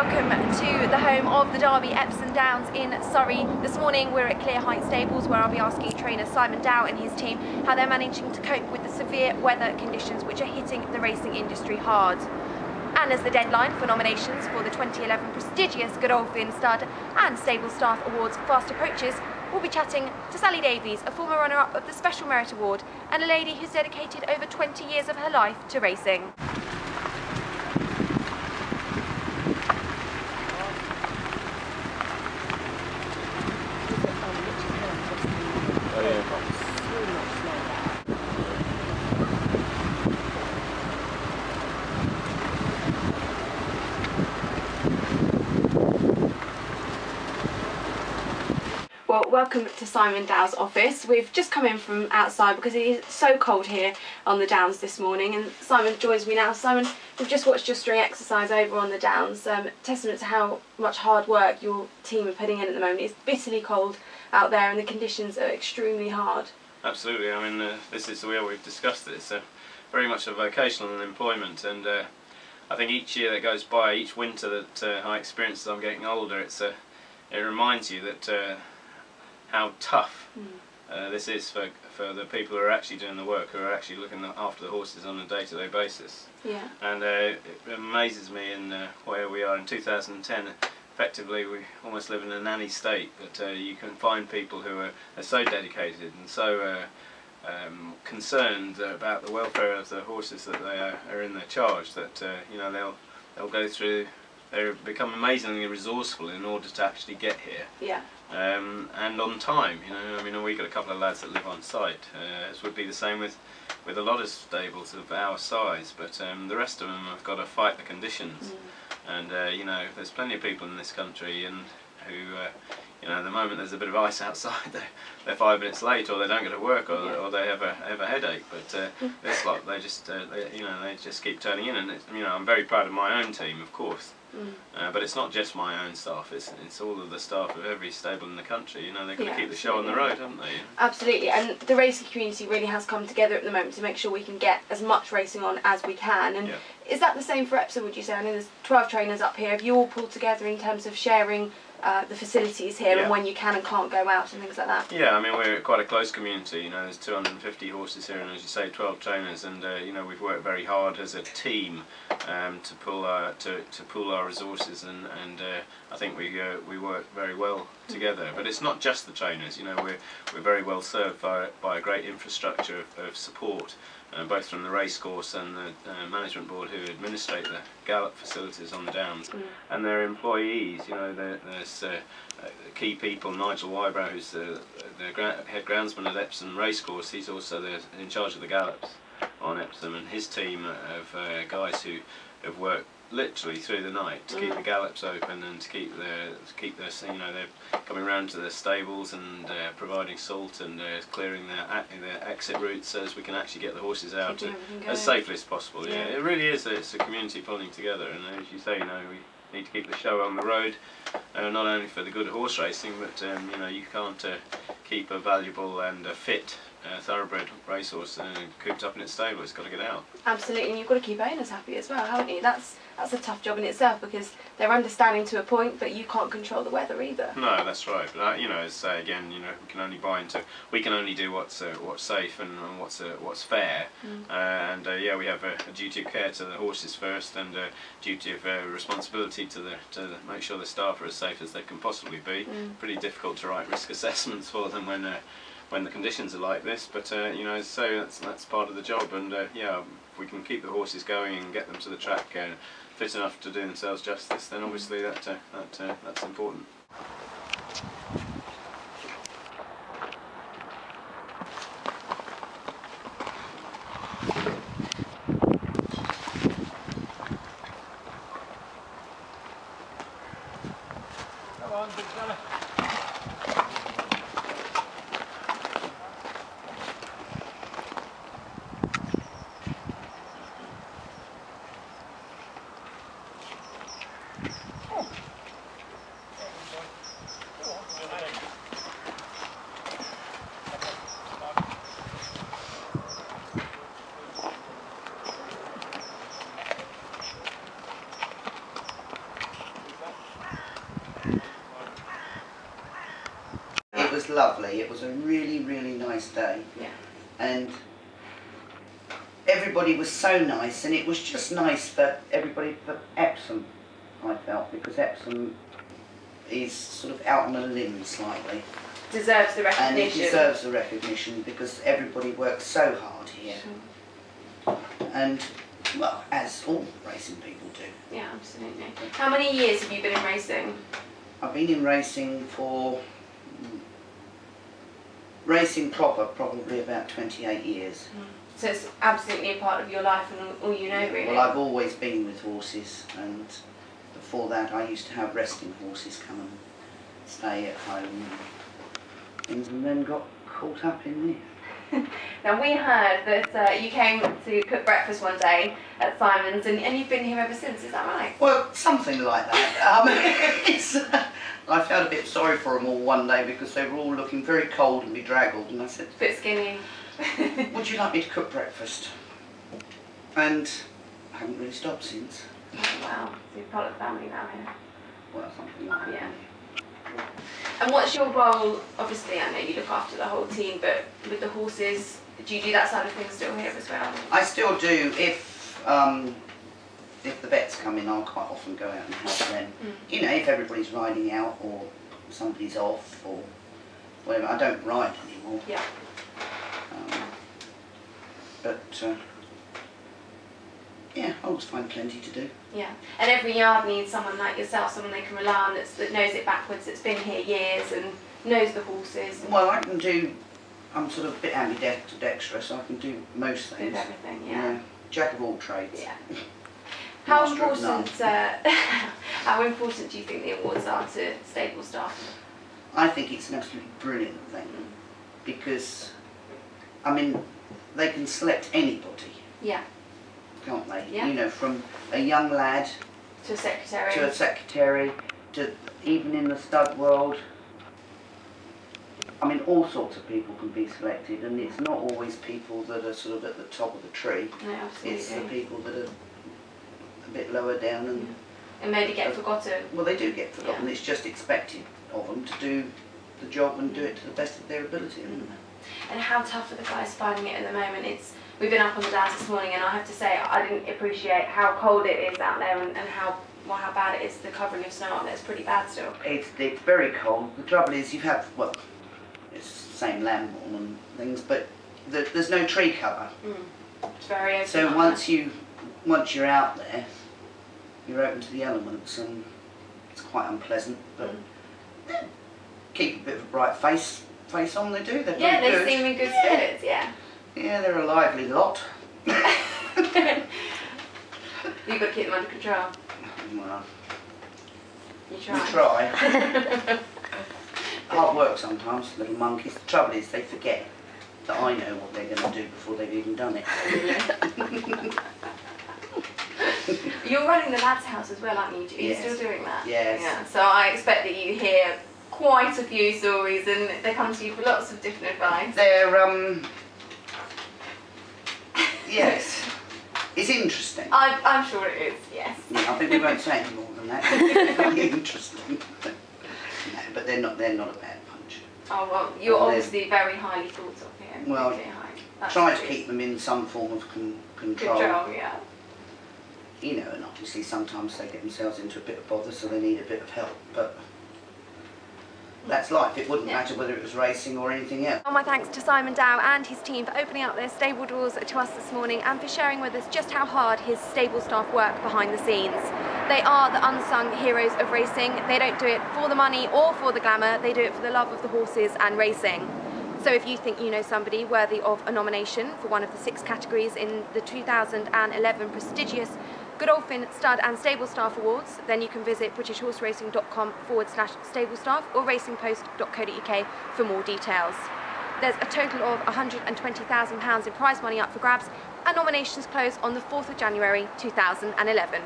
welcome to the home of the Derby, Epsom Downs in Surrey. This morning we're at Clear Heights Stables, where I'll be asking trainer Simon Dow and his team how they're managing to cope with the severe weather conditions which are hitting the racing industry hard. And as the deadline for nominations for the 2011 prestigious Godolphin Stud and Stable Staff Awards fast approaches, we'll be chatting to Sally Davies, a former runner-up of the Special Merit Award and a lady who's dedicated over 20 years of her life to racing. Well, welcome to Simon Dow's office. We've just come in from outside because it is so cold here on the Downs this morning, and Simon joins me now. Simon, we've just watched your string exercise over on the Downs. Testament to how much hard work your team are putting in at the moment. It's bitterly cold out there and the conditions are extremely hard. Absolutely. I mean, this is the way we've discussed it. It's very much a vocational employment, and I think each year that goes by, each winter that I experience as I'm getting older, it reminds you that how tough this is for the people who are actually doing the work, who are actually looking after the horses on a day-to-day basis. Yeah. And it amazes me in where we are in 2010. Effectively, we almost live in a nanny state, but you can find people who are so dedicated and so concerned about the welfare of the horses that they are in their charge, that you know, they'll go through. They become amazingly resourceful in order to actually get here. Yeah. And on time, you know. I mean, we got a couple of lads that live on site, as would be the same with a lot of stables of our size, but the rest of them have got to fight the conditions. And you know, there's plenty of people in this country and who, you know, at the moment there's a bit of ice outside, they're 5 minutes late, or they don't go to work, or they have a headache. But this lot, they just you know, they just keep turning in, and you know, I'm very proud of my own team, of course. But it's not just my own staff, it's all of the staff of every stable in the country. You know, they've got to keep the show on the road, haven't they? Absolutely, and the racing community really has come together at the moment to make sure we can get as much racing on as we can. And is that the same for Epsom, would you say? I know there's 12 trainers up here. Have you all pulled together in terms of sharing the facilities here and when you can and can't go out and things like that? Yeah, I mean, we're quite a close community. You know, there's 250 horses here, and as you say, 12 trainers, and you know, we've worked very hard as a team to pool our resources, and I think we work very well together. But it's not just the trainers. You know, we're very well served by a great infrastructure of support, both from the racecourse and the management board who administrate the gallop facilities on the Downs, and their employees. You know, there's key people. Nigel Wybrow, who's the head groundsman at Epsom Racecourse, he's also in charge of the gallops on Epsom, and his team of guys who have worked literally through the night to keep the gallops open and to keep their, you know, they're coming round to the stables and providing salt and clearing their exit routes so as we can actually get the horses out as safely as possible. Yeah, it really is. It's a community pulling together, and as you say, you know, we need to keep the show on the road, not only for the good horse racing, but you know, you can't keep a valuable and fit thoroughbred racehorse cooped up in its stable. It's got to get out. Absolutely, and you've got to keep owners happy as well, haven't you? That's a tough job in itself, because they're understanding to a point, but you can't control the weather either. No, that's right. But you know, as again, you know, we can only do what's safe and what's fair. And yeah, we have a duty of care to the horses first, and a duty of responsibility to make sure the staff are as safe as they can possibly be. Pretty difficult to write risk assessments for them when the conditions are like this, but you know, so that's part of the job. And yeah, if we can keep the horses going and get them to the track fit enough to do themselves justice, then obviously that's important. Come on, big fella. was lovely. It was a really, really nice day. Yeah. And everybody was so nice, and it was just nice for everybody, for Epsom, I felt, because Epsom is sort of out on a limb slightly. Deserves the recognition. And it deserves the recognition because everybody works so hard here. And, well, as all racing people do. Yeah, absolutely. How many years have you been in racing? I've been in racing for, racing proper, probably about 28 years. So it's absolutely a part of your life and all you know, really? Well, I've always been with horses, and before that I used to have resting horses come and stay at home and then got caught up in this. Now we heard that you came to cook breakfast one day at Simon's and you've been here ever since, is that right? Well, something like that. I felt a bit sorry for them all one day because they were all looking very cold and bedraggled, and I said, A bit skinny. would you like me to cook breakfast? And I haven't really stopped since. Oh, wow, so you're part of the family now here. Well, something like that. Yeah. And what's your role? Obviously, I know you look after the whole team, but with the horses, do you do that side of things still here as well? I still do. If the vets come in, I'll quite often go out and help them. You know, if everybody's riding out or somebody's off or whatever. I don't ride anymore. Yeah. Yeah, I always find plenty to do. Yeah, and every yard needs someone like yourself, someone they can rely on that knows it backwards, that's been here years and knows the horses. Well, I can do, I'm sort of a bit ambidextrous, so I can do most things. Do everything, yeah. Jack of all trades. Yeah. How important do you think the awards are to stable staff? I think it's an absolutely brilliant thing because, I mean, they can select anybody. Yeah. Can't they? Yeah. You know, from a young lad to a secretary, to even in the stud world. I mean, all sorts of people can be selected, and it's not always people that are sort of at the top of the tree. No, absolutely. It's the people that are a bit lower down and maybe get forgotten. Well, they do get forgotten. Yeah. It's just expected of them to do the job and do it to the best of their ability. And how tough are the guys finding it at the moment? We've been up on the downs this morning, and I have to say I didn't appreciate how cold it is out there and how bad it is, the covering of snow out there. It's pretty bad still. It's very cold. The trouble is you have, well, it's the same Lambourne and things, but there's no tree cover. It's very open. So once you're out there, you're open to the elements, and it's quite unpleasant, but keep a bit of a bright face on, they do. They're yeah, very they good. seem in good spirits, yeah. Yeah, they're a lively lot. You've got to keep them under control. Well, you try. we try. Hard work sometimes, little monkeys. The trouble is they forget that I know what they're going to do before they've even done it. You're running the lads' house as well, aren't you? Are you Yes. still doing that? Yes. Yeah. So I expect that you hear quite a few stories and they come to you for lots of different advice. They're, yes. It's interesting. I'm sure it is, yes. Yeah, I think we won't say any more than that. It's very interesting. No, but they're not a bad bunch. Oh well, you're obviously very highly thought of here. Well, try to keep them in some form of control. Control, yeah. You know, and obviously sometimes they get themselves into a bit of bother, so they need a bit of help, but that's life. It wouldn't matter whether it was racing or anything else. My thanks to Simon Dow and his team for opening up their stable doors to us this morning and for sharing with us just how hard his stable staff work behind the scenes. They are the unsung heroes of racing. They don't do it for the money or for the glamour, they do it for the love of the horses and racing. So if you think you know somebody worthy of a nomination for one of the 6 categories in the 2011 prestigious Godolphin Stud and Stable Staff Awards, then you can visit britishhorseracing.com/stable staff or racingpost.co.uk for more details. There's a total of £120,000 in prize money up for grabs, and nominations close on the 4th of January 2011.